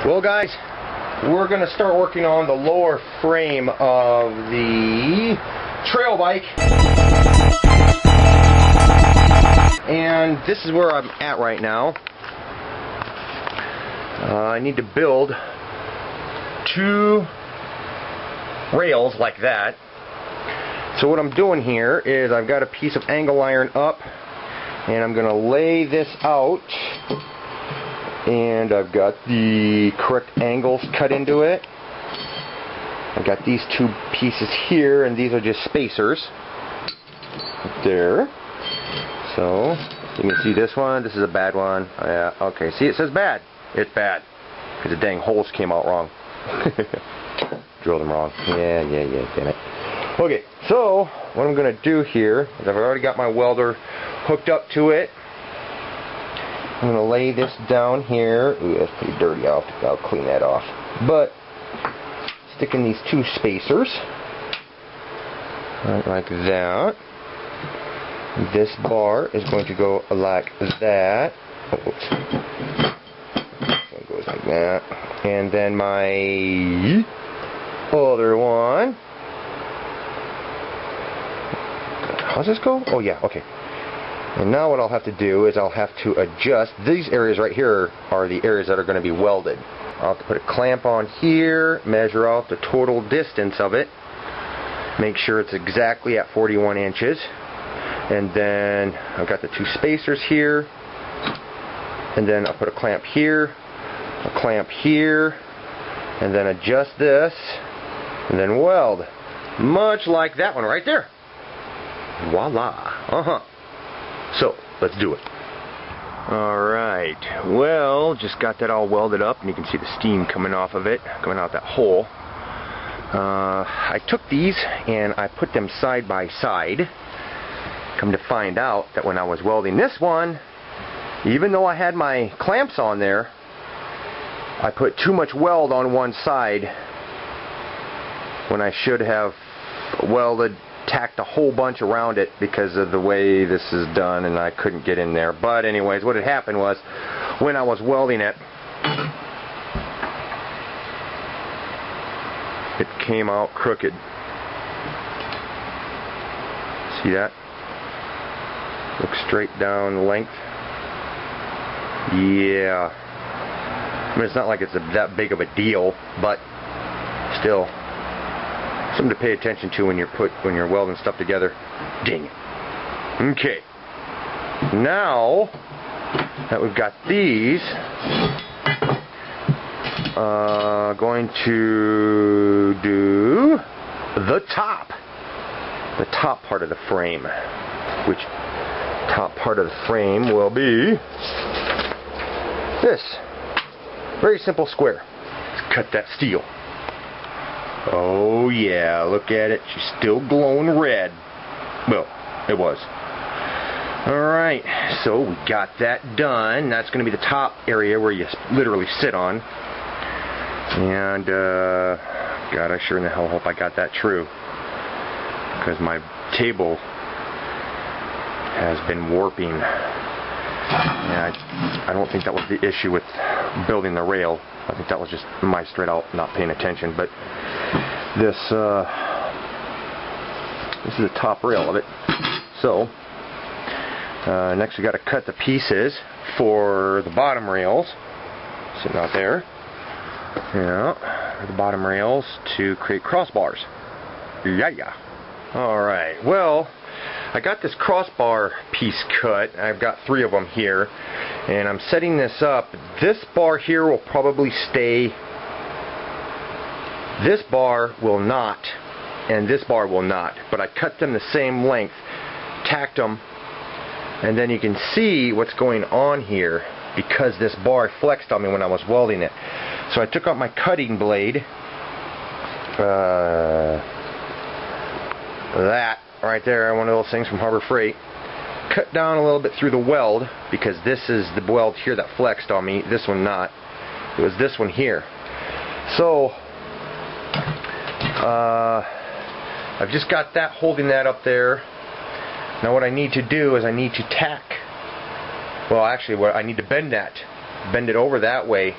Well guys, we're going to start working on the lower frame of the trail bike. And this is where I'm at right now. I need to build 2 rails like that. So what I'm doing here is I've got a piece of angle iron up and I'm going to lay this out. And I've got the correct angles cut into it. I've got these 2 pieces here, and these are just spacers. There. So, you can see this one. This is a bad one. Yeah, okay. See, it says bad. It's bad. Because the dang holes came out wrong. Drilled them wrong. Yeah, damn it. Okay, so, what I'm going to do here is I've already got my welder hooked up to it. I'm going to lay this down here. Ooh, that's pretty dirty. I'll clean that off. But, stick in these 2 spacers. Right, like that. This bar is going to go like that. Oh, oops. So it goes like that. And then my other one. How's this go? Oh yeah, okay. And now what I'll have to do is I'll have to adjust. These areas right here are the areas that are going to be welded. I'll have to put a clamp on here, measure out the total distance of it, make sure it's exactly at 41 inches. And then I've got the 2 spacers here. And then I'll put a clamp here, a clamp here, and then adjust this, and then weld. Much like that one right there. Voila. So, let's do it. Alright, well, just got that all welded up, and you can see the steam coming off of it, coming out that hole. I took these, and I put them side by side. Come to find out that when I was welding this one, even though I had my clamps on there, I put too much weld on one side when I should have tacked a whole bunch around it because of the way this is done, and I couldn't get in there. But anyways, what had happened was when I was welding it, it came out crooked. See that? Look straight down the length. Yeah. I mean, it's not like it's that big of a deal, but still. Something to pay attention to when you're welding stuff together. Dang it. Okay. Now that we've got these, going to do the top part of the frame. Which top part of the frame will be this. Very simple square. Let's cut that steel. Oh yeah, look at it. She's still glowing red. Well, it was. Alright, so we got that done. That's going to be the top area where you literally sit on. And, God, I sure in the hell hope I got that true. Because my table has been warping. And I don't think that was the issue with building the rail. I think that was just my straight out not paying attention. But this is the top rail of it. So next we got to cut the pieces for the bottom rails sitting out there. Yeah, the bottom rails to create crossbars. Yeah. All right. Well, I got this crossbar piece cut. I've got 3 of them here, and I'm setting this up. This bar here will probably stay. This bar will not, and this bar will not, but I cut them the same length, tacked them, and then you can see what's going on here because this bar flexed on me when I was welding it. So I took out my cutting blade, that right there, one of those things from Harbor Freight, cut down a little bit through the weld because this is the weld here that flexed on me, this one not. It was this one here. So I've just got that holding that up there. Now what I need to do is I need to tack Well, actually, I need to bend it over that way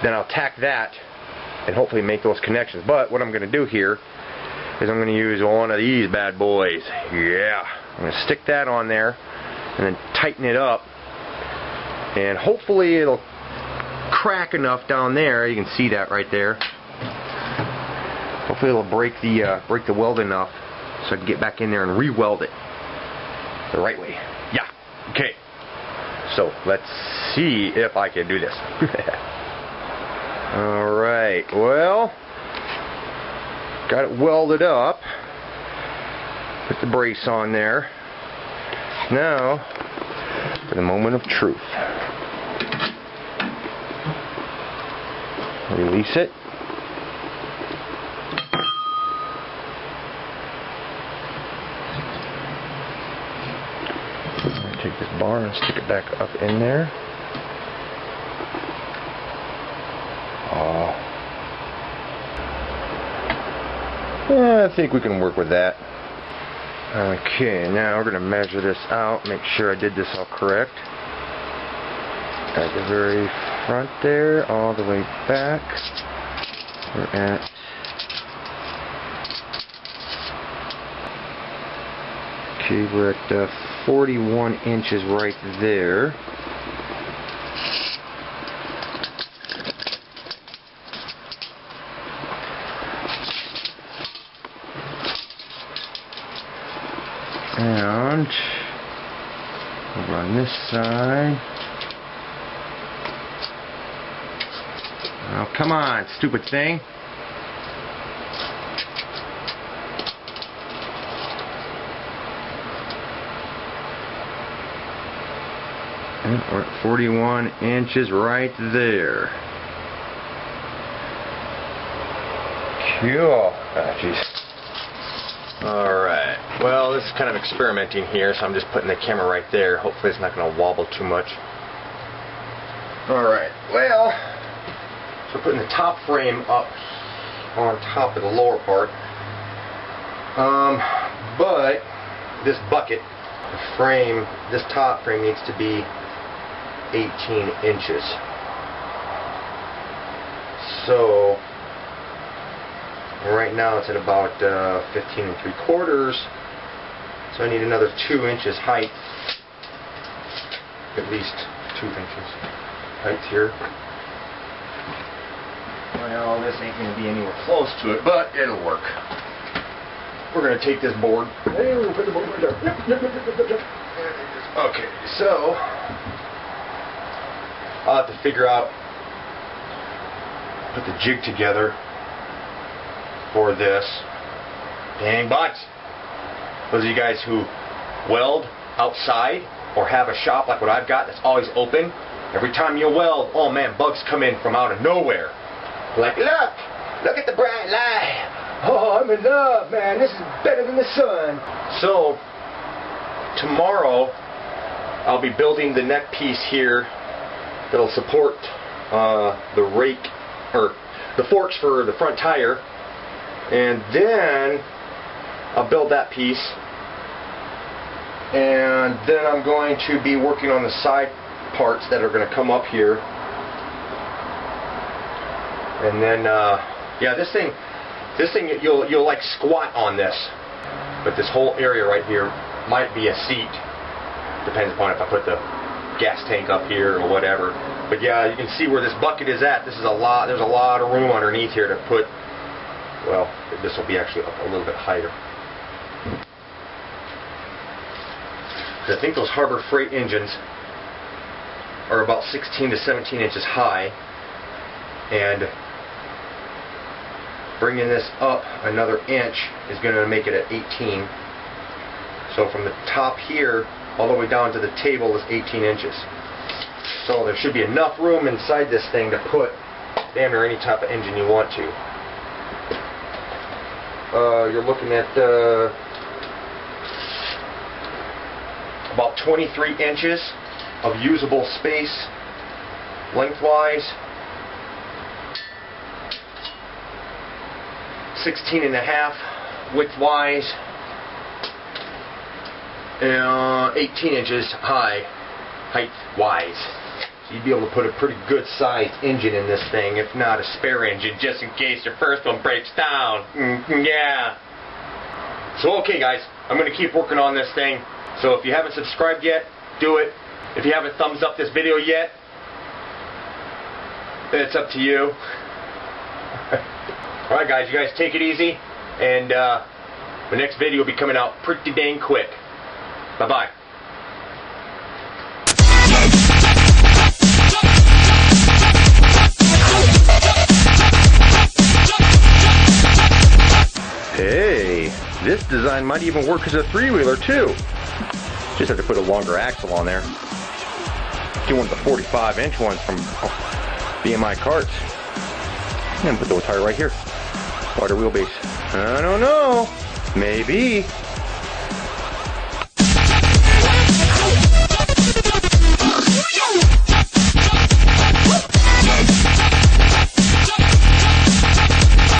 then I'll tack that and hopefully make those connections. But what I'm going to do here is I'm going to use one of these bad boys. Yeah, I'm going to stick that on there and then tighten it up, and hopefully it'll crack enough down there. You can see that right there. Hopefully it'll break the weld enough so I can get back in there and re-weld it the right way. Yeah. Okay. So let's see if I can do this. Alright, well, got it welded up. Put the brace on there. Now, for the moment of truth. Release it. I'm going to take this bar and stick it back up in there. Yeah, I think we can work with that. Okay, now we're going to measure this out, make sure I did this all correct. At the very front there, all the way back, we're at okay, we're at 41 inches right there. And over on this side. Oh, come on, stupid thing. And we're at 41 inches right there. Cool. Ah, jeez. Alright, well, this is kind of experimenting here, so I'm just putting the camera right there. Hopefully it's not going to wobble too much. Alright, well, so putting the top frame up on top of the lower part. But this bucket, the frame, this top frame needs to be 18 inches. So right now it's at about 15 3/4, so I need another 2 inches height, at least 2 inches height here. Well, this ain't going to be anywhere close to it, but it'll work. We're going to take this board. Hey, we'll put the board right there. Okay, so I'll have to figure out, put the jig together for this. Dang butts. Those of you guys who weld outside or have a shop like what I've got that's always open, every time you weld, oh man, bugs come in from out of nowhere. Like, look at the bright light. Oh, I'm in love, man. This is better than the sun. So tomorrow I'll be building the neck piece here that'll support the rake, or the forks for the front tire. And then I'll build that piece, and then I'm going to be working on the side parts that are going to come up here. And then yeah, this thing you'll like squat on this, but this whole area right here might be a seat, depends upon if I put the gas tank up here or whatever. But yeah, you can see where this bucket is at. This is a lot, there's a lot of room underneath here to put. Well, this will be actually up a little bit higher. I think those Harbor Freight engines are about 16 to 17 inches high, and bringing this up another inch is going to make it at 18. So from the top here all the way down to the table is 18 inches. So there should be enough room inside this thing to put damn near any type of engine you want to. You're looking at about 23 inches of usable space lengthwise, 16.5 widthwise, and 18 inches high height-wise. So you'd be able to put a pretty good sized engine in this thing, if not a spare engine, just in case your first one breaks down. Yeah. So okay guys, I'm going to keep working on this thing. So if you haven't subscribed yet, do it. If you haven't thumbs up this video yet, it's up to you. Alright guys, you guys take it easy, and the next video will be coming out pretty dang quick. Bye bye. Hey, this design might even work as a three-wheeler too. Just have to put a longer axle on there. Do one of the 45-inch ones from BMI Karts. And put the tire right here. Wider wheelbase. I don't know. Maybe.